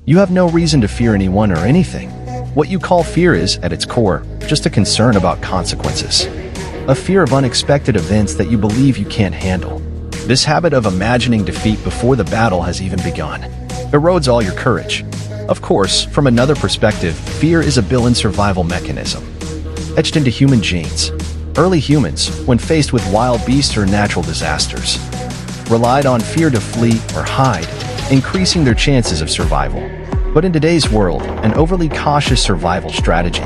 You have no reason to fear anyone or anything. What you call fear is, at its core, just a concern about consequences. A fear of unexpected events that you believe you can't handle. This habit of imagining defeat before the battle has even begun erodes all your courage. Of course, from another perspective, fear is a built-in survival mechanism, etched into human genes. Early humans, when faced with wild beasts or natural disasters, relied on fear to flee or hide, increasing their chances of survival. But in today's world, an overly cautious survival strategy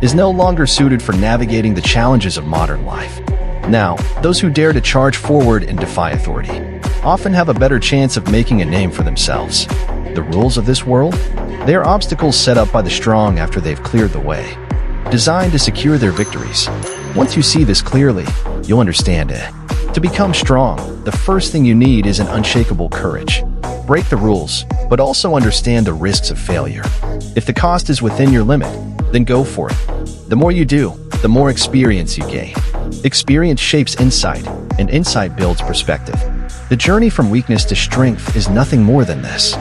is no longer suited for navigating the challenges of modern life. Now, those who dare to charge forward and defy authority often have a better chance of making a name for themselves. The rules of this world? They are obstacles set up by the strong after they've cleared the way, designed to secure their victories. Once you see this clearly, you'll understand it. To become strong, the first thing you need is an unshakable courage. Break the rules, but also understand the risks of failure. If the cost is within your limit, then go for it. The more you do, the more experience you gain. Experience shapes insight, and insight builds perspective. The journey from weakness to strength is nothing more than this.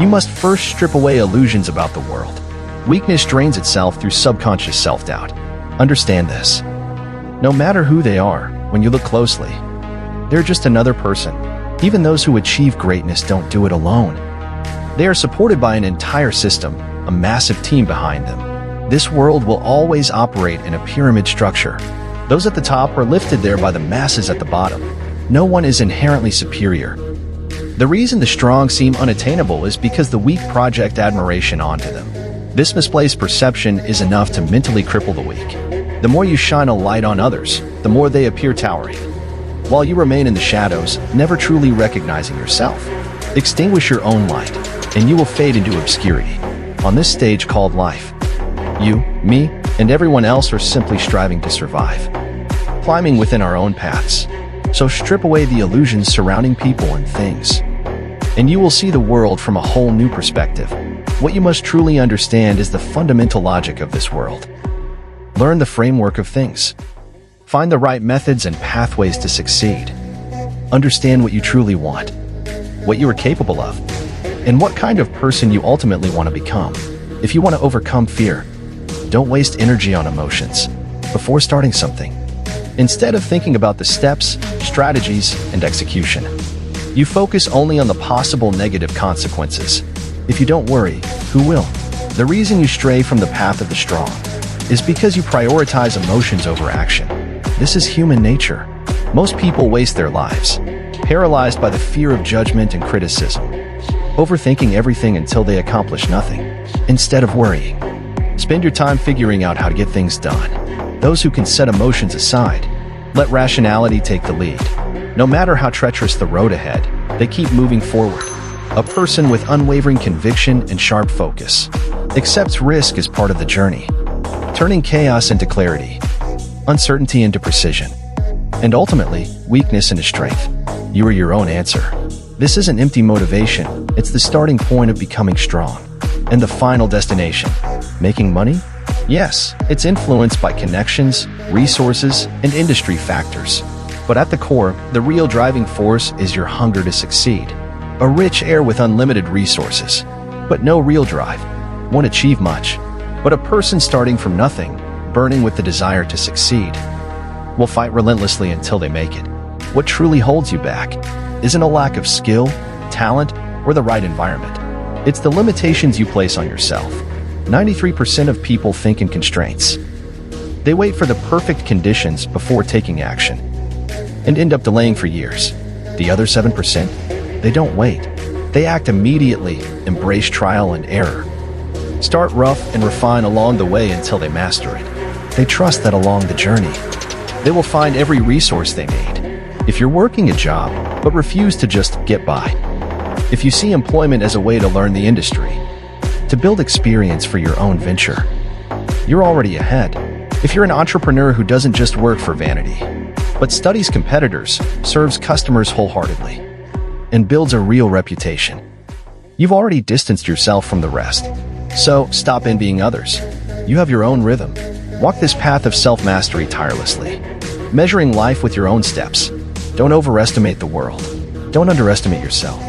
You must first strip away illusions about the world. Weakness drains itself through subconscious self-doubt. Understand this. No matter who they are, when you look closely, they're just another person. Even those who achieve greatness don't do it alone. They are supported by an entire system, a massive team behind them. This world will always operate in a pyramid structure. Those at the top are lifted there by the masses at the bottom. No one is inherently superior. The reason the strong seem unattainable is because the weak project admiration onto them. This misplaced perception is enough to mentally cripple the weak. The more you shine a light on others, the more they appear towering, while you remain in the shadows, never truly recognizing yourself. Extinguish your own light, and you will fade into obscurity. On this stage called life, you, me, and everyone else are simply striving to survive, climbing within our own paths. So strip away the illusions surrounding people and things, and you will see the world from a whole new perspective. What you must truly understand is the fundamental logic of this world. Learn the framework of things. Find the right methods and pathways to succeed. Understand what you truly want, what you are capable of, and what kind of person you ultimately want to become. If you want to overcome fear, don't waste energy on emotions before starting something. Instead of thinking about the steps, strategies, and execution, you focus only on the possible negative consequences. If you don't worry, who will? The reason you stray from the path of the strong is because you prioritize emotions over action. This is human nature. Most people waste their lives, paralyzed by the fear of judgment and criticism, overthinking everything until they accomplish nothing. Instead of worrying, spend your time figuring out how to get things done. Those who can set emotions aside, let rationality take the lead. No matter how treacherous the road ahead, they keep moving forward. A person with unwavering conviction and sharp focus accepts risk as part of the journey, turning chaos into clarity, uncertainty into precision, and ultimately, weakness into strength. You are your own answer. This isn't empty motivation, it's the starting point of becoming strong. And the final destination, making money? Yes, it's influenced by connections, resources, and industry factors. But at the core, the real driving force is your hunger to succeed. A rich heir with unlimited resources, but no real drive, won't achieve much. But a person starting from nothing, burning with the desire to succeed, will fight relentlessly until they make it. What truly holds you back isn't a lack of skill, talent, or the right environment. It's the limitations you place on yourself. 93% of people think in constraints. They wait for the perfect conditions before taking action, and end up delaying for years. The other 7%, they don't wait. They act immediately, embrace trial and error. Start rough and refine along the way until they master it. They trust that along the journey, they will find every resource they need. If you're working a job, but refuse to just get by, if you see employment as a way to learn the industry, to build experience for your own venture, you're already ahead. If you're an entrepreneur who doesn't just work for vanity, but studies competitors, serves customers wholeheartedly, and builds a real reputation, you've already distanced yourself from the rest. So stop envying others. You have your own rhythm. Walk this path of self-mastery tirelessly, measuring life with your own steps. Don't overestimate the world. Don't underestimate yourself.